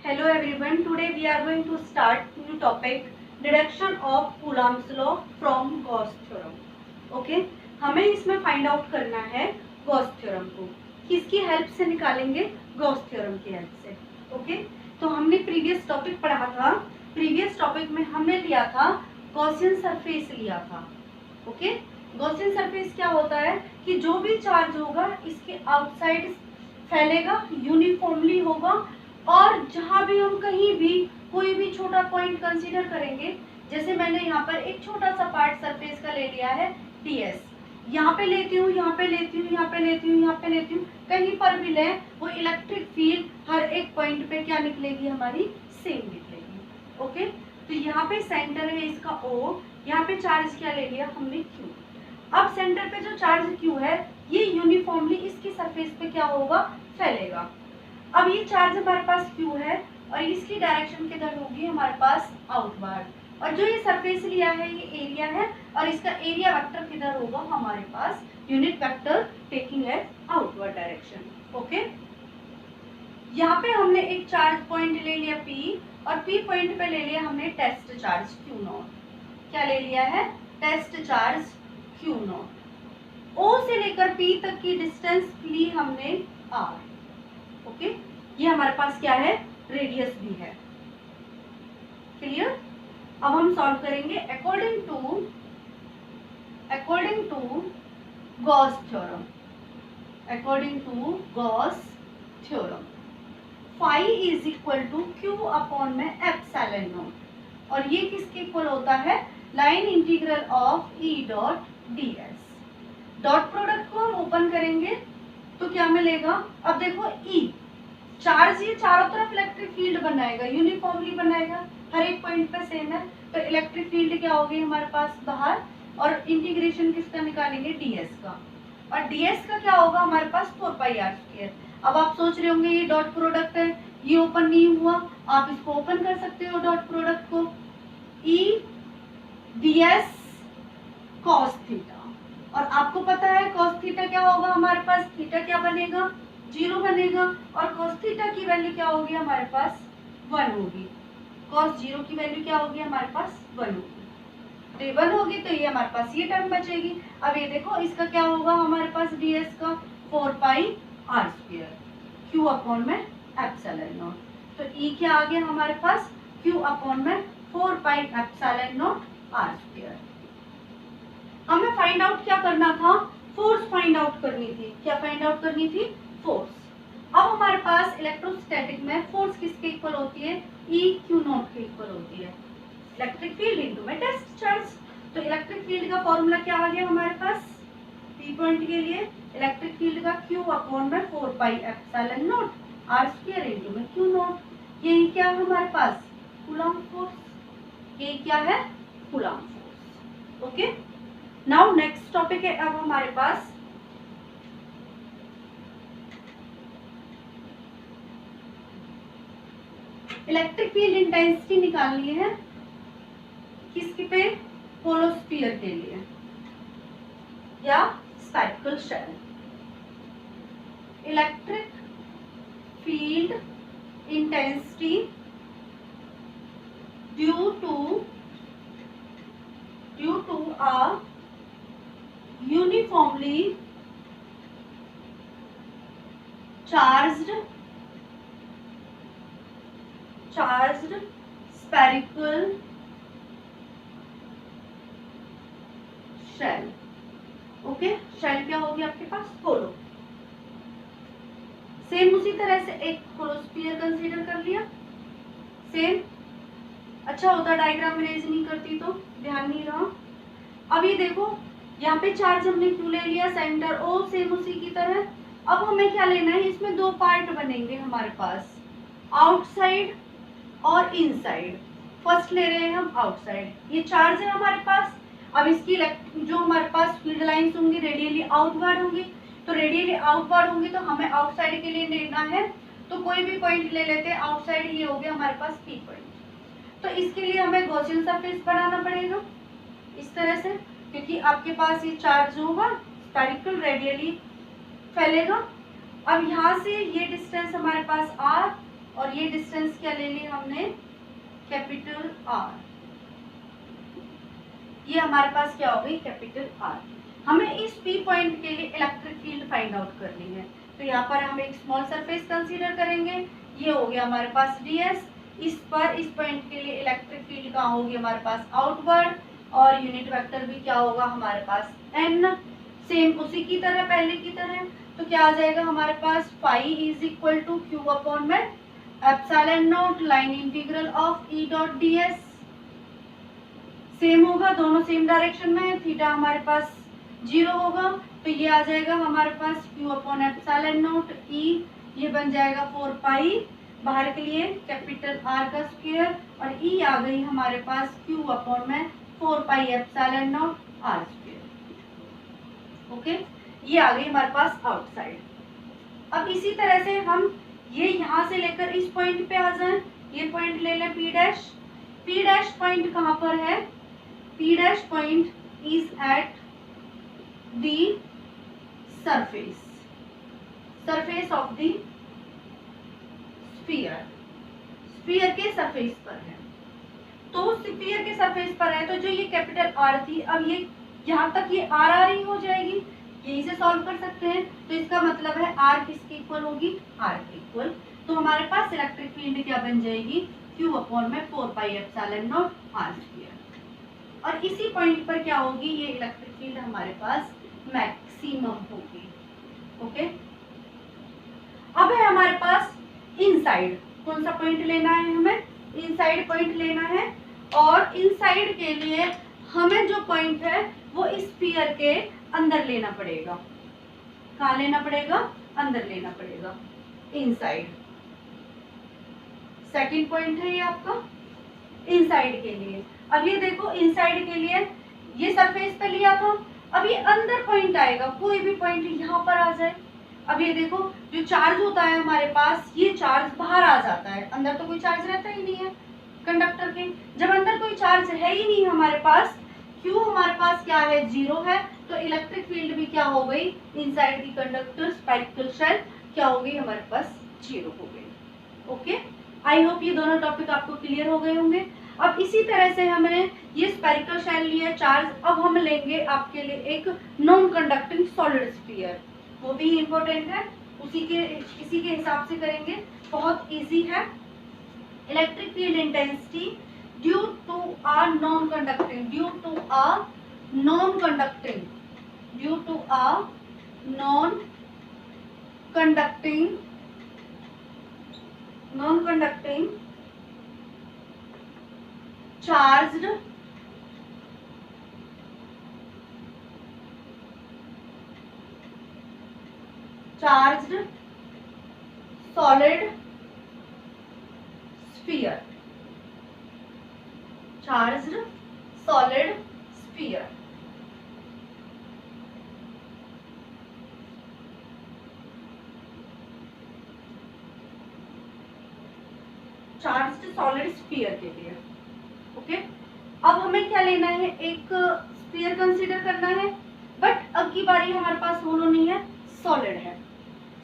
Hello everyone. Today we are going to start new topic deduction of Coulomb's law from Gauss theorem. Okay? हमें इसमें find out करना है Gauss theorem को. किसकी help से निकालेंगे? गॉस थ्योरम की हेल्प से. ओके? तो हमने प्रीवियस टॉपिक पढ़ा था. प्रीवियस टॉपिक में हमने लिया था गॉसियन सरफेस लिया था. ओके? गॉसियन सरफेस क्या होता है कि जो भी चार्ज होगा इसके आउटसाइड फैलेगा, यूनिफॉर्मली होगा, और जहां भी हम कहीं भी कोई भी छोटा पॉइंट कंसीडर करेंगे, जैसे मैंने यहाँ पर एक छोटा सा पार्ट सरफेस का ले लिया है ds, यहाँ पे लेती हूँ, यहाँ पे लेती हूँ, यहाँ पे लेती हूँ, यहाँ पे लेती हूँ, कहीं पर भी लें वो इलेक्ट्रिक फील्ड हर एक पॉइंट पे क्या निकलेगी? हमारी सेम निकलेगी. ओके? तो यहाँ पे सेंटर है इसका O, यहाँ पे चार्ज क्या ले लिया हमने Q. अब सेंटर पे जो चार्ज Q है ये यूनिफॉर्मली इसकी सरफेस पे क्या होगा? फैलेगा. अब ये चार्ज हमारे पास Q है और इसकी डायरेक्शन किधर होगी? हमारे पास आउटवर्ड. और जो ये सरफेस लिया है ये एरिया है और इसका एरिया वेक्टर किधर होगा? हमारे पास यूनिट वेक्टर टेकिंग है आउटवर्ड डायरेक्शन. ओके? यहाँ पे हमने एक चार्ज पॉइंट ले लिया P और P पॉइंट पे ले लिया हमने टेस्ट चार्ज Q0. क्या ले लिया है? Test charge Q0. O से लेकर P तक की डिस्टेंस ली हमने R. ओके? ये हमारे पास क्या है? रेडियस भी है. क्लियर? अब हम सॉल्व करेंगे according to Gauss theorem. According to Gauss theorem phi is equal to q upon में एप्सिलॉन नॉट. और ये किसके इक्वल होता है? Line integral of E dot ds. Dot product को हम ओपन करेंगे तो क्या मिलेगा? अब देखो E चार्ज ये चारों तरफ इलेक्ट्रिक फील्ड बनाएगा, यूनिफॉर्मली बनाएगा, हर एक पॉइंट पे सेम है. तो इलेक्ट्रिक फील्ड क्या होगी हमारे पास? बाहर. और इंटीग्रेशन किसका निकालेंगे? ds का. और ds का क्या होगा हमारे पास? 4πr². अब आप सोच रहे होंगे ये डॉट प्रोडक्ट है, ये ओपन नहीं हुआ. आप इसको ओपन कर सकते हो डॉट प्रोडक्ट को. E ds cos theta. और आपको पता है cos थीटा क्या होगा हमारे पास? थीटा क्या बनेगा? 0 बनेगा. और cos थीटा की वैल्यू क्या होगी हमारे पास? 1 होगी. cos 0 की वैल्यू क्या होगी हमारे पास? 1 होगी. तो ये 1 होगी तो ये हमारे पास ये टर्म बचेगी. अब ये देखो इसका क्या होगा हमारे पास? ds का 4πr². q अपॉन में एप्सिलॉन नॉट. तो E क्या आ गया हमारे पास? q अपॉन में 4π r². हमें फाइंड आउट क्या करना था? फोर्स फाइंड आउट करनी थी. क्या फाइंड आउट करनी थी? फोर्स. अब हमारे पास इलेक्ट्रोस्टैटिक में फोर्स किसके इक्वल होती है? E Q0 के इक्वल होती है. इलेक्ट्रिक फील्ड इनटू में टेस्ट चार्ज. तो इलेक्ट्रिक फील्ड का फॉर्मूला क्या आ गया हमारे पास? P पॉइंट के लिए इलेक्ट्रिक फील्ड का Q अपॉन में 4π r² इनटू में Q0. यही क्या है हमारे पास? Coulomb force. ये क्या है? Coulomb force. Okay? Now next topic है अब हमारे पास इलेक्ट्रिक फील्ड इंटेंसिटी निकालनी है. किसके पे? होलो स्फीयर के लिए या spherical shell. Electric field intensity due to a uniformly charged spherical shell. Okay? Shell क्या होगी आपके पास? होलो. सेम उसी तरह से एक होलो स्फीयर कंसीडर कर लिया. सेम. अच्छा होता डायग्राम इरेज नहीं करती तो ध्यान नहीं रहा. अब ये देखो यहाँ पे चार्ज हमने क्यों ले लिया? सेंटर O सेम उसी की तरह. अब हमें क्या लेना है? इसमें दो पार्ट बनेंगे हमारे पास, आउटसाइड और इनसाइड. फर्स्ट ले रहे हैं हम आउटसाइड. ये चार्ज है हमारे पास. अब इसकी जो हमारे पास फील्ड लाइंस होंगी रेडियली आउटवर्ड होंगी. तो रेडियली आउटवर्ड होंगी तो हमें आउटसाइड के लिए लेना है. तो कोई भी पॉइंट ले लेते हैं. आउटसाइड ये हो गया हमारे पास P पॉइंट. तो इसके लिए हमें गॉसियन सरफेस बनाना पड़ेगा इस तरह से, क्योंकि आपके पास ये चार्ज होगा स्फेरिकल रेडियली फैलेगा. अब यहाँ से ये डिस्टेंस हमारे पास r और ये डिस्टेंस क्या ले ली हमने, कैपिटल आर। ये हमारे पास क्या हो गई, कैपिटल आर। हमें इस पी पॉइंट के लिए इलेक्ट्रिक फील्ड फाइंड आउट करनी है। तो यहाँ पर हम एक स्मॉल सरफेस कंसीडर करेंगे, ये हो गया हमारे पास ds। इस पॉइंट के लिए इलेक्ट्रिक फील्ड कहाँ होगी हमारे पास, आउटवर्ड, और यूनिट वेक्टर भी क्या होगा हमारे पास, n। सेम उसी की तरह, पहले की तरह। तो क्या आ जाएगा हमारे पास, phi is equal to q upon में epsilon not line integral of E dot ds। Same होगा, दोनों सेम डायरेक्शन में है, थीटा हमारे पास 0 होगा। तो ये आ जाएगा हमारे पास q upon epsilon not e, ये बन जाएगा 4 पाई, बाहर के लिए कैपिटल R का स्क्वायर, और e आ गई हमारे पास q अपॉन में 4 pi epsilon not r square. Okay, ये आ गई हमारे पास आउटसाइड। अब इसी तरह से हम ये यहाँ से लेकर इस पॉइंट पे आ जाएं, ये पॉइंट ले लें p dash. p dash point कहाँ पर है, p dash point is at the surface of the sphere के सरफेस पर है। तो स्फीयर के सरफेस पर है, तो जो ये कैपिटल आर थी, अब ये यहाँ तक ये आर ही हो जाएगी, यहीं से सॉल्व कर सकते हैं। तो इसका मतलब है आर किसके इक्वल होगी, आर के इक्वल। तो हमारे पास इलेक्ट्रिक फील्ड क्या बन जाएगी, क्यू अपॉन में 4 pi epsilon naught r square. और इसी पॉइंट पर क्या होगी, ये इलेक्ट्रिक फील्ड हमारे पास मैक्सिमम होगी। ओके, अब है हमारे पास इनसाइड। कौन सा पॉइंट लेना है हमें, इनसाइड पॉइंट लेना है। और इनसाइड के लिए हमें जो पॉइंट है वो इस स्फीयर के अंदर लेना पड़ेगा। कहाँ लेना पड़ेगा, अंदर लेना पड़ेगा, इनसाइड। सेकंड पॉइंट है ये आपका इनसाइड के लिए। अब ये देखो, इनसाइड के लिए ये सरफेस पे लिया था, अब ये अंदर पॉइंट आएगा, कोई भी पॉइंट यहाँ पर आ जाए। अब ये देखो, जो चार्ज होता है हमारे पास, ये चार्ज बाहर आ जाता है, अंदर तो कोई चार्ज रहता ही नहीं है कंडक्टर के। जब अंदर कोई चार्ज है ही नहीं हमारे पास, क्यों हमारे पास क्या है, 0 है, तो इलेक्ट्रिक फील्ड भी क्या हो गई, inside the conductor spherical shell क्या हो गई हमारे पास, 0 हो गई। ओके, आई होप ये दोनों टॉपिक आपको क्लियर हो गए होंगे। अब इसी तरह से हमने ये स्पेरिकल शेल लिया चार्ज, अब हम लेंगे आपके लिए एक नॉन कंडक्टिंग सॉलिड स्फीयर, वो भी इम्पोर्टेंट है, इसी के हिसाब से करेंगे, बहुत इजी है। Electric field intensity due to a non conducting charged solid sphere, charged solid sphere। Charged solid sphere के लिए। ओके, अब हमें क्या लेना है, एक स्फीयर कंसीडर करना है, बट अब की बारी हमारे पास होलो नहीं है, सॉलिड है।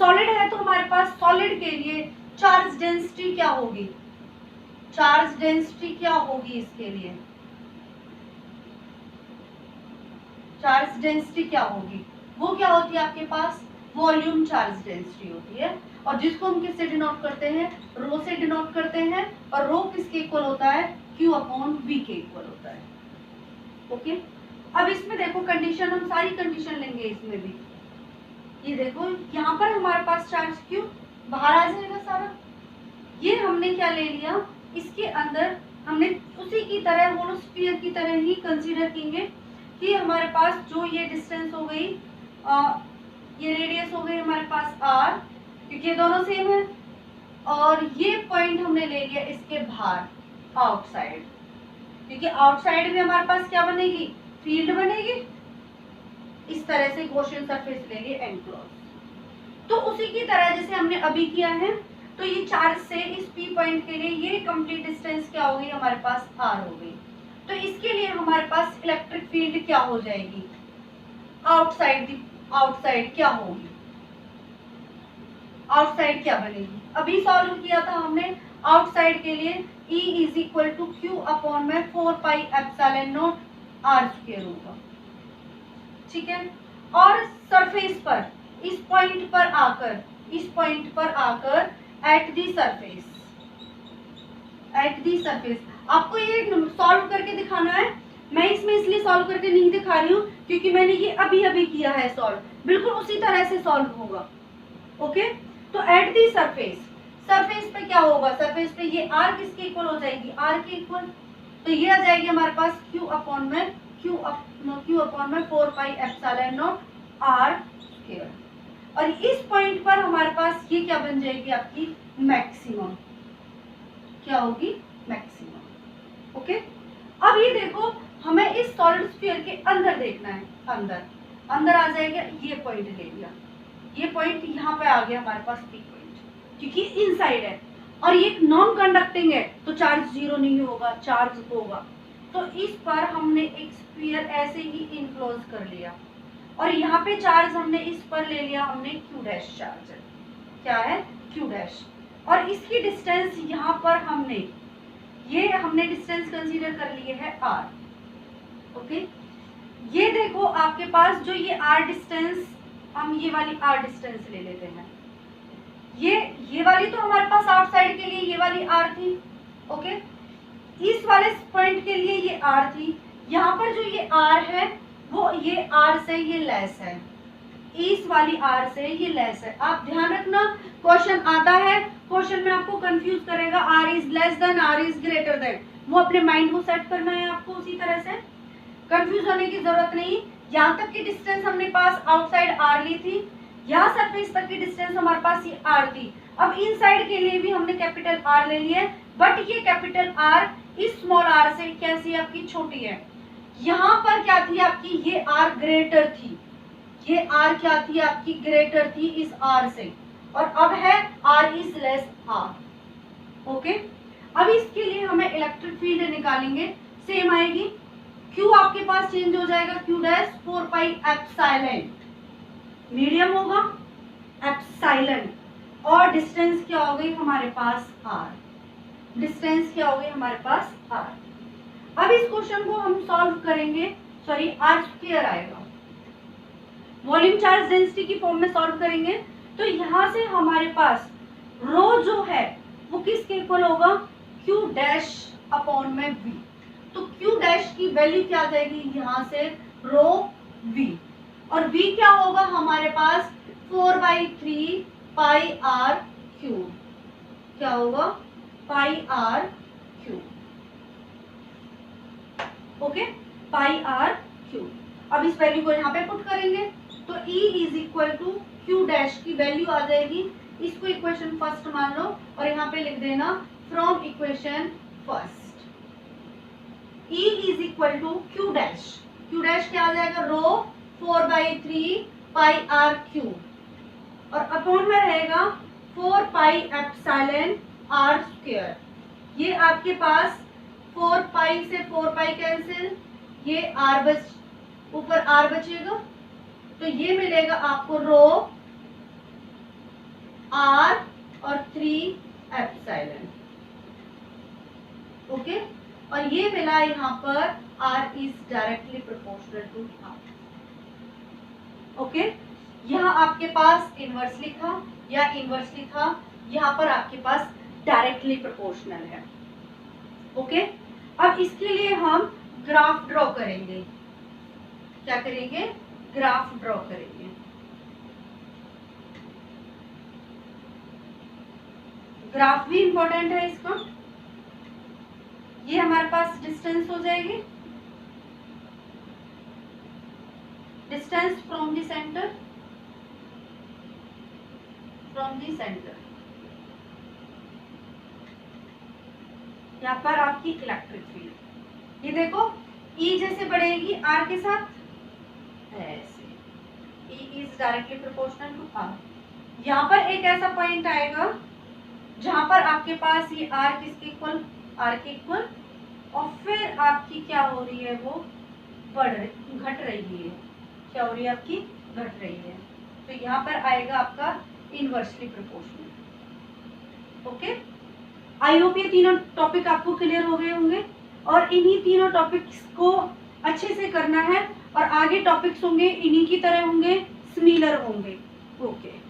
सॉलिड है तो हमारे पास सॉलिड के लिए चार्ज डेंसिटी क्या होगी, चार्ज डेंसिटी क्या होगी, इसके लिए चार्ज डेंसिटी क्या होगी, वो क्या होती है आपके पास, वॉल्यूम चार्ज डेंसिटी होती है। और जिसको हम किससे डिनोट करते हैं, रो से डिनोट करते हैं, और रो किसके इक्वल होता है, Q अपॉन V के इक्वल होता है। ओके, अब इसमें देखो कंडीशन, हम सारी कंडीशन लेंगे इसमें भी। ये देखो, यहाँ पर हमारे पास चार्ज Q बाहर आ जाएगा सारा, ये हमने क्या ले लिया, इसके अंदर हमने उसी की तरह होलो स्फीयर की तरह ही कंसीडर करेंगे कि हमारे पास जो ये डिस्टेंस हो गई, ये रेडियस हो गई हमारे पास r, क्योंकि ये दोनों सेम है, और ये पॉइंट हमने ले लिया इसके बाहर आउटसाइड, क्योंकि आउटसाइड में हमारे पास क्या बनेगी, फील्ड बनेगी। इस तरह से गॉसियन सरफेस ले लिए एनक्लोज। तो उसी की तरह जैसे हमने अभी किया है, तो ये चार्ज से इस P पॉइंट के लिए ये कंप्लीट डिस्टेंस क्या हो गई हमारे पास, r हो गई। तो इसके लिए हमारे पास इलेक्ट्रिक फील्ड क्या हो जाएगी, आउटसाइड क्या होगी, आउटसाइड क्या बनेगी, अभी सॉल्व किया था हमने आउटसाइड के लिए E is equal to q upon में 4 pi epsilon naught r square होगा, ठीक है। और सरफेस पर इस पॉइंट पर आकर एट दी सरफेस आपको ये सॉल्व करके दिखाना है। मैं इसमें इसलिए सॉल्व करके नहीं दिखा रही हूँ क्योंकि मैंने ये अभी अभी किया है सॉल्व, बिल्कुल उसी तरह से सॉल्व होगा। ओके, तो एट दी सरफेस पे क्या होगा, सरफेस पे ये आर किसके इक्वल हो जाएगी, आर के इक्वल, तो ये आ जाएगी हमारे पास क्यू अपॉन में 4 pi epsilon naught r square. और इस पॉइंट पर हमारे पास ये क्या बन जाएगी, आपकी मैक्सिमम, क्या होगी, मैक्सिमम। ओके, अब ये देखो हमें इस सॉलिड स्फीयर के अंदर देखना है, अंदर आ जाएगा, ये पॉइंट ले लिया, ये पॉइंट यहाँ पे आ गया हमारे पास पी पॉइंट, क्योंकि इनसाइड है और ये नॉन कंडक्टिंग है तो चार्ज जीरो नहीं होगा, चार्ज होगा। तो इस पर हमने एक स्फीयर ऐसे ही इनक्लोज कर लिया और यहाँ पे चार्ज हमने इस पर ले लिया, हमने क्यू डैश चार्ज, क्या है, क्यू डैश। और इसकी डिस्टेंस यहाँ पर हमने डिस्टेंस कंसीडर कर लिए है आर। ओके, ये देखो आपके पास जो ये आर डिस्टेंस, हम ये वाली आर डिस्टेंस ले लेते हैं, ये वाली तो हमारे पास आउटसाइड के लिए ये वाली आर थी। ओके, इस वाले पॉइंट के लिए ये आर थी, यहाँ पर जो ये आर है वो ये आर से ये लेस है, इस वाली आर से ये लेस है। आप ध्यान रखना, क्वेश्चन आता है, क्वेश्चन में आपको कंफ्यूज करेगा r is less than, r is greater than, वो अपने माइंड को सेट करना है आपको, उसी तरह से कंफ्यूज होने की जरूरत नहीं। यहाँ तक की डिस्टेंस हमने पास आउटसाइड आर ली थी, यहाँ सरफेस तक की डिस्टेंस हमारे पास ये आर थी। अब इनसाइड के लिए भी हमने कैपिटल आर ले लिया है, बट ये कैपिटल आर इस स्मॉल आर से कैसी आपकी छोटी है। यहाँ पर क्या थी आपकी, ये आर ग्रेटर थी, ये आर क्या थी आपकी, ग्रेटर थी इस आर से, और अब है r is less r. Okay, अब इसके लिए हमें इलेक्ट्रिक फील्ड निकालेंगे, सेम आएगी, क्यू आपके पास चेंज हो जाएगा, q dash 4 pi epsilon, medium होगा एप्सिलॉन, और डिस्टेंस क्या हो गई हमारे पास आर, डिस्टेंस क्या हो गई हमारे पास आर। अब इस क्वेश्चन को हम सॉल्व करेंगे, सॉरी आर स्क्वायर आएगा, वॉल्यूम चार्ज डेंसिटी की फॉर्म में सॉल्व करेंगे। तो यहाँ से हमारे पास रो जो है वो किसके इक्वल होगा, क्यू डैश अपॉन में वी, तो क्यू डैश की वैल्यू क्या आ जाएगी यहाँ से, रो वी, और वी क्या होगा हमारे पास 4/3 पाई आर क्यूब, क्या होगा, pi are cube. Okay, pi are cube. अब इस वैल्यू को यहाँ पे पुट करेंगे तो E is equal to q dash की वैल्यू आ जाएगी, इसको इक्वेशन फर्स्ट मान लो और यहाँ पे लिख देना from equation first, E is equal to q dash क्या आ जाएगा, रो 4/3 पाई आर क्यूब, और अपॉन में रहेगा 4 पाई एप्सिलॉन आर स्क्वायर। ये आपके पास 4 पाई से 4 पाई कैंसिल, ये आर बच, ऊपर आर बचेगा, तो ये मिलेगा आपको रो आर और 3 एप्सिलॉन। ओके, और ये मिला यहाँ पर r is directly proportional to r. Okay, यहाँ आपके पास इनवर्सली था या इनवर्सली था, यहाँ पर आपके पास डायरेक्टली प्रोपोर्शनल है। ओके, अब इसके लिए हम ग्राफ ड्रॉ करेंगे, क्या करेंगे, ग्राफ ड्रॉ करेंगे। ग्राफ भी इंपॉर्टेंट है इसका, ये हमारे पास डिस्टेंस हो जाएगी, डिस्टेंस फ्रॉम द सेंटर, यहाँ पर आपकी इलेक्ट्रिक फील्ड, ये देखो E जैसे बढ़ेगी R के साथ ऐसे, E is directly proportional to R। यहाँ पर एक ऐसा पॉइंट आएगा जहां पर आपके पास ये R किसके इक्वल, R के इक्वल, और फिर आपकी क्या हो रही है, वो घट रही है, क्या हो रही है आपकी, घट रही है। तो यहाँ पर आएगा आपका inversely proportional. Okay, I hope ये तीनों टॉपिक आपको क्लियर हो गए होंगे और इन्हीं तीनों टॉपिक्स को अच्छे से करना है और आगे टॉपिक्स होंगे इन्हीं की तरह होंगे, सिमिलर होंगे। ओके।